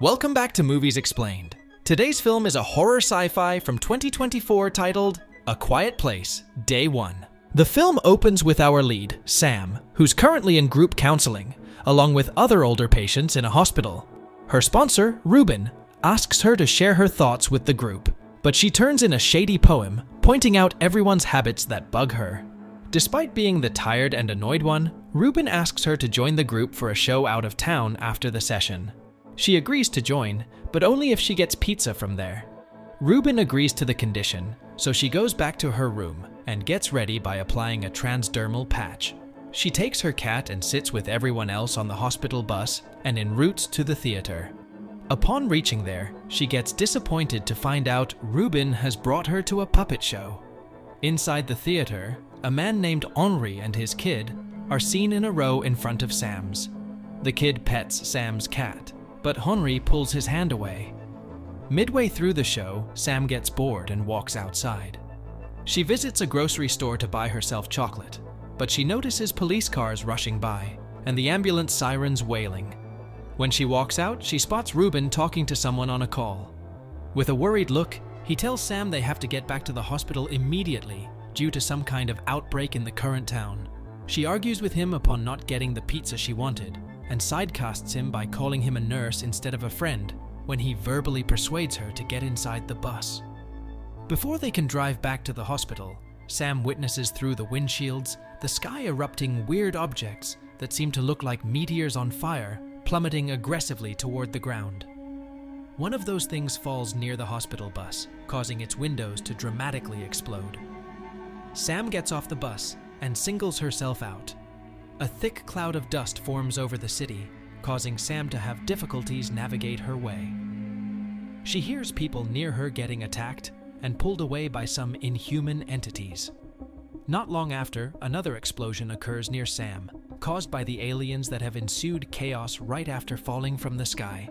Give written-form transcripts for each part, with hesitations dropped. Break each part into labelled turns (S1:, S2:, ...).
S1: Welcome back to Movies Explained. Today's film is a horror sci-fi from 2024 titled A Quiet Place, Day 1. The film opens with our lead, Sam, who's currently in group counseling, along with other older patients in a hospital. Her sponsor, Ruben, asks her to share her thoughts with the group, but she turns in a shady poem, pointing out everyone's habits that bug her. Despite being the tired and annoyed one, Ruben asks her to join the group for a show out of town after the session. She agrees to join, but only if she gets pizza from there. Ruben agrees to the condition, so she goes back to her room and gets ready by applying a transdermal patch. She takes her cat and sits with everyone else on the hospital bus and en route to the theater. Upon reaching there, she gets disappointed to find out Ruben has brought her to a puppet show. Inside the theater, a man named Henri and his kid are seen in a row in front of Sam's. The kid pets Sam's cat, but Henri pulls his hand away. Midway through the show, Sam gets bored and walks outside. She visits a grocery store to buy herself chocolate, but she notices police cars rushing by and the ambulance sirens wailing. When she walks out, she spots Ruben talking to someone on a call. With a worried look, he tells Sam they have to get back to the hospital immediately due to some kind of outbreak in the current town. She argues with him upon not getting the pizza she wanted, and sidecasts him by calling him a nurse instead of a friend when he verbally persuades her to get inside the bus. Before they can drive back to the hospital, Sam witnesses through the windshields the sky erupting weird objects that seem to look like meteors on fire plummeting aggressively toward the ground. One of those things falls near the hospital bus, causing its windows to dramatically explode. Sam gets off the bus and singles herself out. A thick cloud of dust forms over the city, causing Sam to have difficulties navigate her way. She hears people near her getting attacked and pulled away by some inhuman entities. Not long after, another explosion occurs near Sam, caused by the aliens that have ensued chaos right after falling from the sky.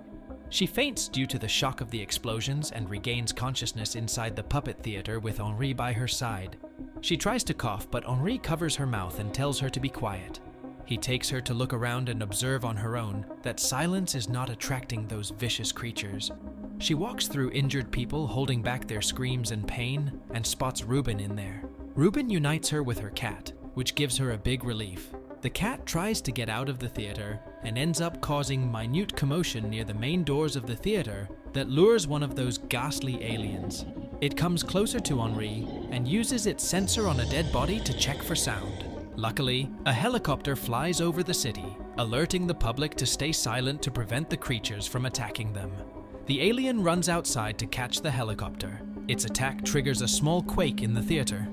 S1: She faints due to the shock of the explosions and regains consciousness inside the puppet theater with Henri by her side. She tries to cough, but Henri covers her mouth and tells her to be quiet. He takes her to look around and observe on her own that silence is not attracting those vicious creatures. She walks through injured people holding back their screams in pain and spots Ruben in there. Ruben unites her with her cat, which gives her a big relief. The cat tries to get out of the theater and ends up causing minute commotion near the main doors of the theater that lures one of those ghastly aliens. It comes closer to Henri and uses its sensor on a dead body to check for sound. Luckily, a helicopter flies over the city, alerting the public to stay silent to prevent the creatures from attacking them. The alien runs outside to catch the helicopter. Its attack triggers a small quake in the theater.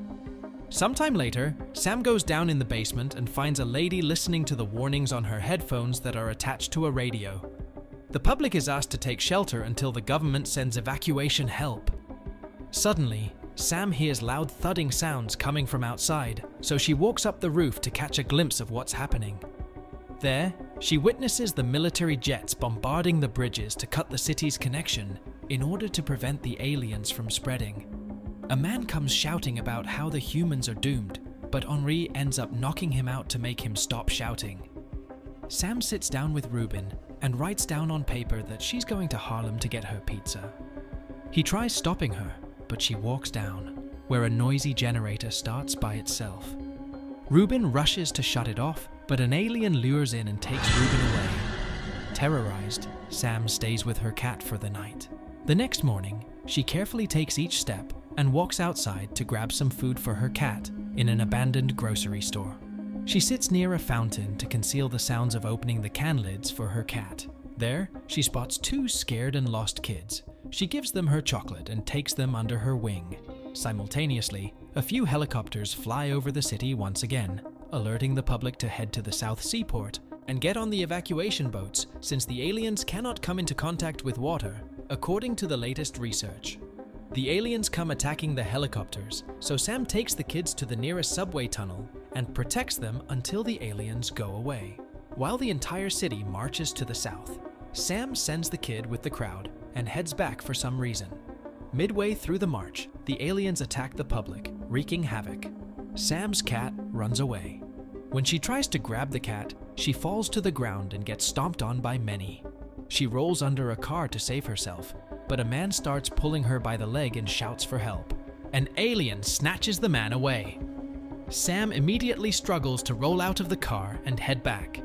S1: Sometime later, Sam goes down in the basement and finds a lady listening to the warnings on her headphones that are attached to a radio. The public is asked to take shelter until the government sends evacuation help. Suddenly, Sam hears loud thudding sounds coming from outside, so she walks up the roof to catch a glimpse of what's happening. There, she witnesses the military jets bombarding the bridges to cut the city's connection in order to prevent the aliens from spreading. A man comes shouting about how the humans are doomed, but Henri ends up knocking him out to make him stop shouting. Sam sits down with Ruben and writes down on paper that she's going to Harlem to get her pizza. He tries stopping her, but she walks down, where a noisy generator starts by itself. Ruben rushes to shut it off, but an alien lures in and takes Ruben away. Terrorized, Sam stays with her cat for the night. The next morning, she carefully takes each step and walks outside to grab some food for her cat in an abandoned grocery store. She sits near a fountain to conceal the sounds of opening the can lids for her cat. There, she spots two scared and lost kids. She gives them her chocolate and takes them under her wing. Simultaneously, a few helicopters fly over the city once again, alerting the public to head to the South Seaport and get on the evacuation boats since the aliens cannot come into contact with water, according to the latest research. The aliens come attacking the helicopters, so Sam takes the kids to the nearest subway tunnel and protects them until the aliens go away. While the entire city marches to the south, Sam sends the kid with the crowd and heads back for some reason. Midway through the march, the aliens attack the public, wreaking havoc. Sam's cat runs away. When she tries to grab the cat, she falls to the ground and gets stomped on by many. She rolls under a car to save herself, but a man starts pulling her by the leg and shouts for help. An alien snatches the man away. Sam immediately struggles to roll out of the car and head back.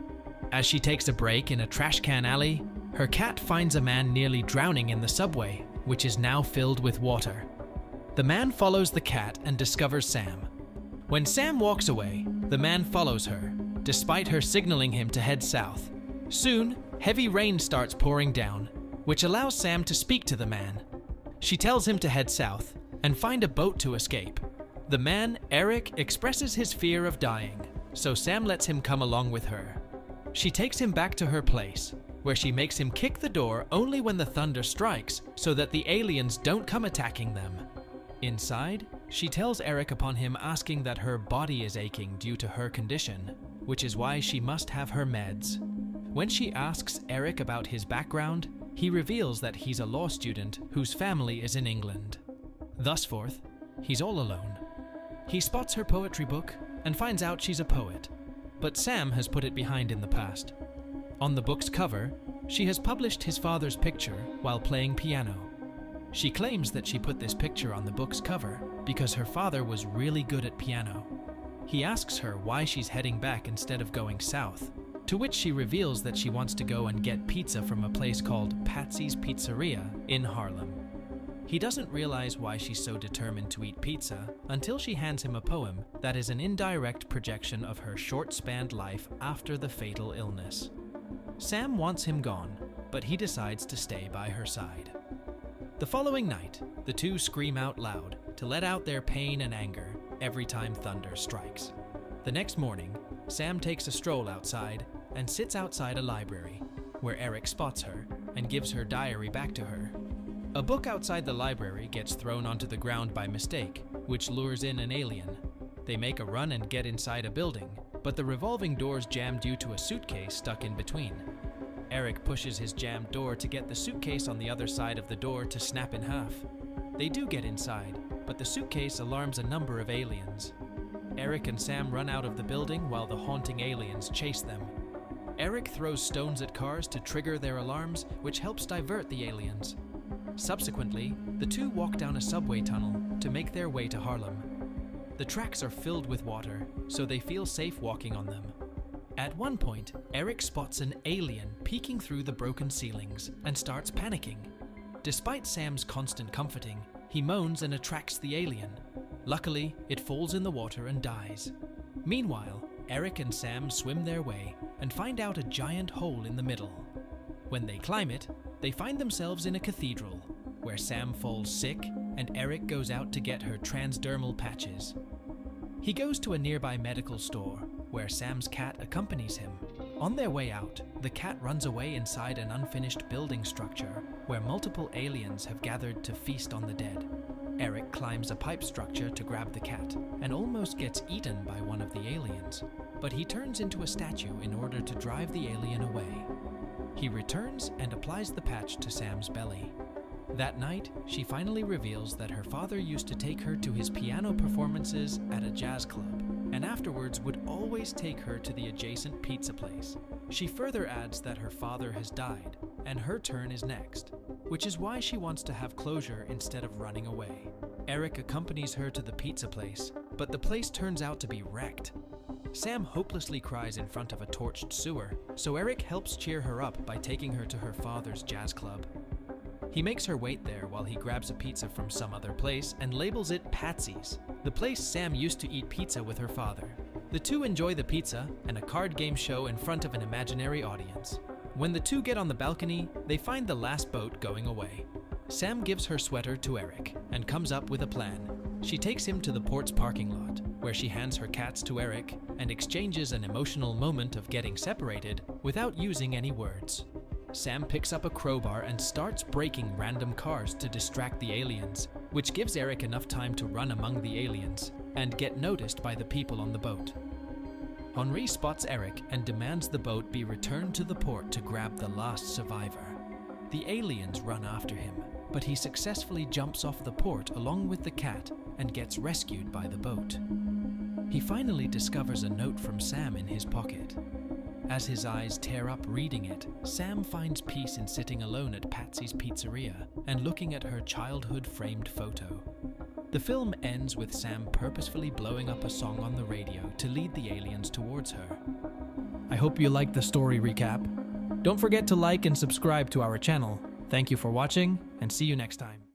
S1: As she takes a break in a trash can alley, her cat finds a man nearly drowning in the subway, which is now filled with water. The man follows the cat and discovers Sam. When Sam walks away, the man follows her, despite her signaling him to head south. Soon, heavy rain starts pouring down, which allows Sam to speak to the man. She tells him to head south and find a boat to escape. The man, Eric, expresses his fear of dying, so Sam lets him come along with her. She takes him back to her place, where she makes him kick the door only when the thunder strikes so that the aliens don't come attacking them. Inside, she tells Eric upon him asking that her body is aching due to her condition, which is why she must have her meds. When she asks Eric about his background, he reveals that he's a law student whose family is in England. Thus forth, he's all alone. He spots her poetry book and finds out she's a poet, but Sam has put it behind in the past. On the book's cover, she has published his father's picture while playing piano. She claims that she put this picture on the book's cover because her father was really good at piano. He asks her why she's heading back instead of going south, to which she reveals that she wants to go and get pizza from a place called Patsy's Pizzeria in Harlem. He doesn't realize why she's so determined to eat pizza until she hands him a poem that is an indirect projection of her short-spanned life after the fatal illness. Sam wants him gone, but he decides to stay by her side. The following night, the two scream out loud to let out their pain and anger every time thunder strikes. The next morning, Sam takes a stroll outside and sits outside a library, where Eric spots her and gives her diary back to her. A book outside the library gets thrown onto the ground by mistake, which lures in an alien. They make a run and get inside a building, but the revolving doors jam due to a suitcase stuck in between. Eric pushes his jammed door to get the suitcase on the other side of the door to snap in half. They do get inside, but the suitcase alarms a number of aliens. Eric and Sam run out of the building while the haunting aliens chase them. Eric throws stones at cars to trigger their alarms, which helps divert the aliens. Subsequently, the two walk down a subway tunnel to make their way to Harlem. The tracks are filled with water, so they feel safe walking on them. At one point, Eric spots an alien peeking through the broken ceilings and starts panicking. Despite Sam's constant comforting, he moans and attracts the alien. Luckily, it falls in the water and dies. Meanwhile, Eric and Sam swim their way and find out a giant hole in the middle. When they climb it, they find themselves in a cathedral, where Sam falls sick and Eric goes out to get her transdermal patches. He goes to a nearby medical store, where Sam's cat accompanies him. On their way out, the cat runs away inside an unfinished building structure, where multiple aliens have gathered to feast on the dead. Eric climbs a pipe structure to grab the cat, and almost gets eaten by one of the aliens, but he turns into a statue in order to drive the alien away. He returns and applies the patch to Sam's belly. That night, she finally reveals that her father used to take her to his piano performances at a jazz club, and afterwards would always take her to the adjacent pizza place. She further adds that her father has died, and her turn is next, which is why she wants to have closure instead of running away. Eric accompanies her to the pizza place, but the place turns out to be wrecked. Sam hopelessly cries in front of a torched sewer, so Eric helps cheer her up by taking her to her father's jazz club. He makes her wait there while he grabs a pizza from some other place and labels it Patsy's, the place Sam used to eat pizza with her father. The two enjoy the pizza and a card game show in front of an imaginary audience. When the two get on the balcony, they find the last boat going away. Sam gives her sweater to Eric and comes up with a plan. She takes him to the port's parking lot, where she hands her cats to Eric and exchanges an emotional moment of getting separated without using any words. Sam picks up a crowbar and starts breaking random cars to distract the aliens, which gives Eric enough time to run among the aliens and get noticed by the people on the boat. Henri spots Eric and demands the boat be returned to the port to grab the last survivor. The aliens run after him, but he successfully jumps off the port along with the cat and gets rescued by the boat. He finally discovers a note from Sam in his pocket. As his eyes tear up reading it, Sam finds peace in sitting alone at Patsy's pizzeria and looking at her childhood framed photo. The film ends with Sam purposefully blowing up a song on the radio to lead the aliens towards her. I hope you liked the story recap. Don't forget to like and subscribe to our channel. Thank you for watching, and see you next time.